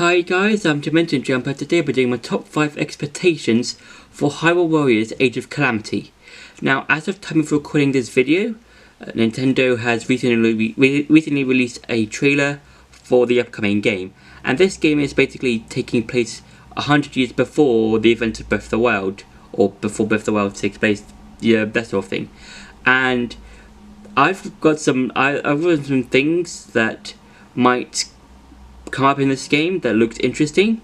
Hi guys, I'm Dimension Jumper. Today we're doing my top 5 expectations for Hyrule Warriors Age of Calamity. Now, as of time of recording this video, Nintendo has recently released a trailer for the upcoming game. And this game is basically taking place 100 years before the events of Breath of the Wild, or before Breath of the Wild takes place, yeah, that sort of thing. And I've got some things that might come up in this game that looks interesting.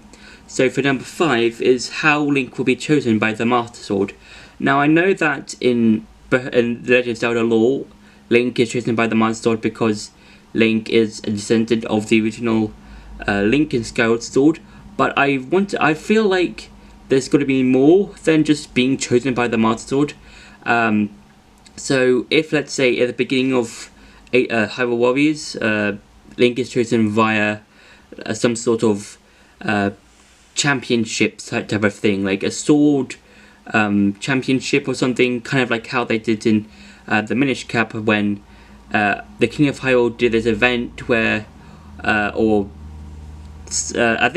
So for number 5 is how Link will be chosen by the Master Sword. Now I know that in The Legend of Zelda lore, Link is chosen by the Master Sword because Link is a descendant of the original Link in Skyward Sword, but I feel like there's got to be more than just being chosen by the Master Sword. So if, let's say, at the beginning of Hyrule Warriors, Link is chosen via some sort of championship type of thing, like a sword championship or something, kind of like how they did in the Minish Cap when the King of Hyrule did this event where, I think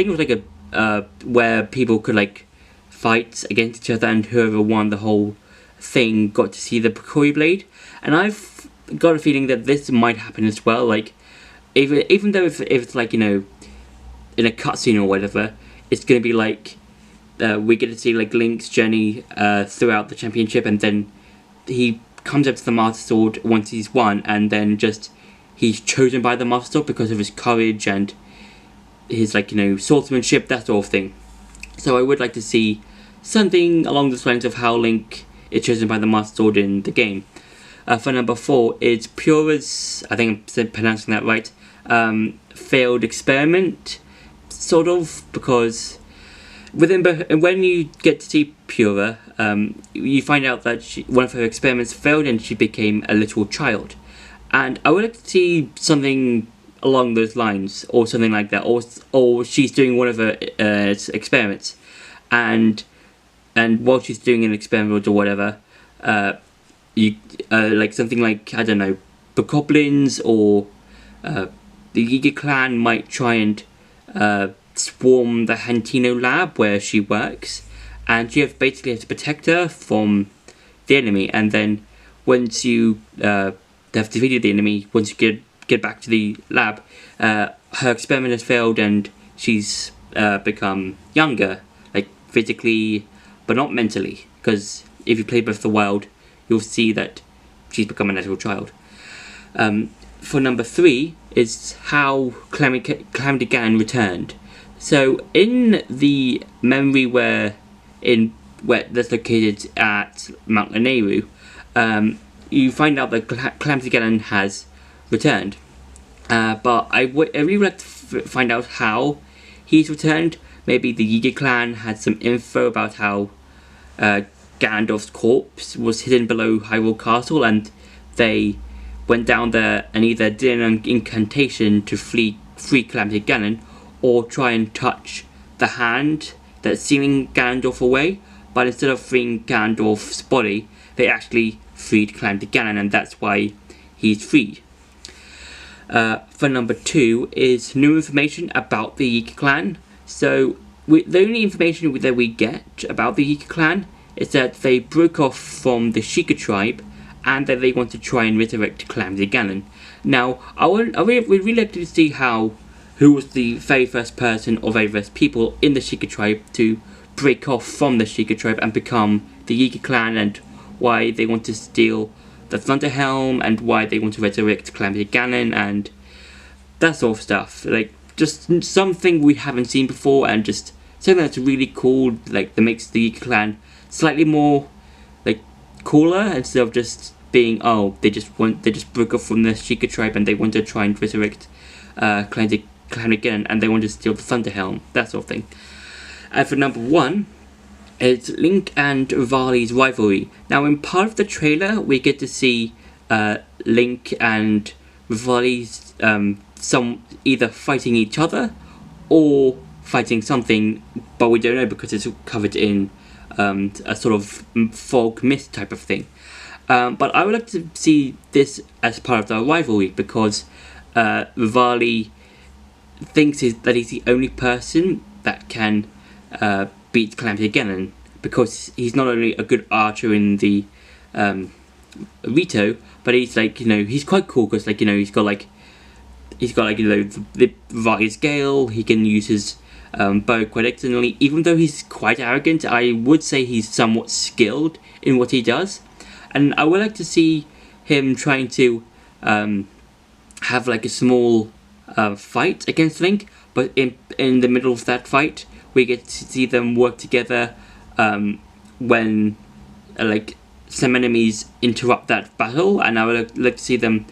it was like a where people could like fight against each other, and whoever won the whole thing got to see the Pokori Blade. And I've got a feeling that this might happen as well. Like, even though if it's like, you know, in a cutscene or whatever, it's going to be like we get to see like Link's journey throughout the championship, and then he comes up to the Master Sword once he's won, and then just he's chosen by the Master Sword because of his courage and his, like, you know, swordsmanship, that sort of thing. So I would like to see something along the lines of how Link is chosen by the Master Sword in the game. For number 4 is Pura's, I think I'm pronouncing that right, failed experiment, sort of, because when you get to see Pura, you find out that one of her experiments failed and she became a literal child. And I would like to see something along those lines, or something like that, or she's doing one of her experiments, and while she's doing an experiment or whatever, you like something like, I don't know, the goblins or the Yiga clan might try and swarm the Hantino lab where she works, and you basically have to protect her from the enemy. And then once you have defeated the enemy, once you get back to the lab, her experiment has failed and she's become younger, like physically but not mentally, because if you play Breath of the Wild, you'll see that she's become a natural child. For number 3 is how Calamity Ganon returned. So in the memory where that's located at Mount Lanayru, you find out that Calamity Ganon has returned. But I really would like to find out how he's returned. Maybe the Yiga clan had some info about how Ganondorf's corpse was hidden below Hyrule Castle, and they went down there and either did an incantation to free Calamity Ganon, or try and touch the hand that's sealing Ganondorf away. But instead of freeing Ganondorf's body, they actually freed Calamity Ganon, and that's why he's freed. For number 2 is new information about the Yiga clan. So the only information that we get about the Yiga clan is that they broke off from the Sheikah tribe, and that they want to try and resurrect Calamity Ganon. Now, I would really like to see who was the very first person or very first people in the Sheikah tribe to break off from the Sheikah tribe and become the Yiga clan, and why they want to steal the Thunder Helm, and why they want to resurrect Calamity Ganon, and that sort of stuff. Like, just something we haven't seen before, and just something that's really cool, like, that makes the Yiga clan slightly more, like, cooler, instead of just being, oh, they just broke off from the Sheikah tribe and they want to try and resurrect Calamity Ganon, and they want to steal the Thunder Helm, that sort of thing. And for number 1, it's Link and Rivali's rivalry. Now, in part of the trailer, we get to see Link and Rivali's some either fighting each other or fighting something, but we don't know because it's covered in a sort of fog mist type of thing. But I would like to see this as part of the rivalry, because Rivali thinks that he's the only person that can beat Calamity again, and because he's not only a good archer in the Rito, but he's like, he's quite cool because he's got the right scale. He can use his bow quite excellently. Even though he's quite arrogant, I would say he's somewhat skilled in what he does, and I would like to see him trying to have like a small fight against Link, but in the middle of that fight we get to see them work together when some enemies interrupt that battle, and I would like to see them,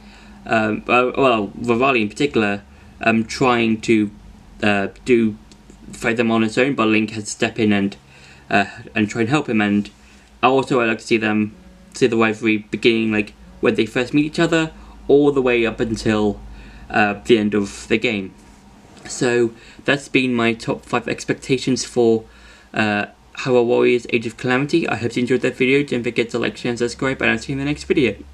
Rivalry in particular, trying to fight them on its own, but Link has to step in and try and help him. And also I'd like to see the rivalry beginning when they first meet each other, all the way up until the end of the game. So that's been my top 5 expectations for Hyrule Warriors Age of Calamity. I hope you enjoyed that video. Don't forget to like, share and subscribe, and I'll see you in the next video.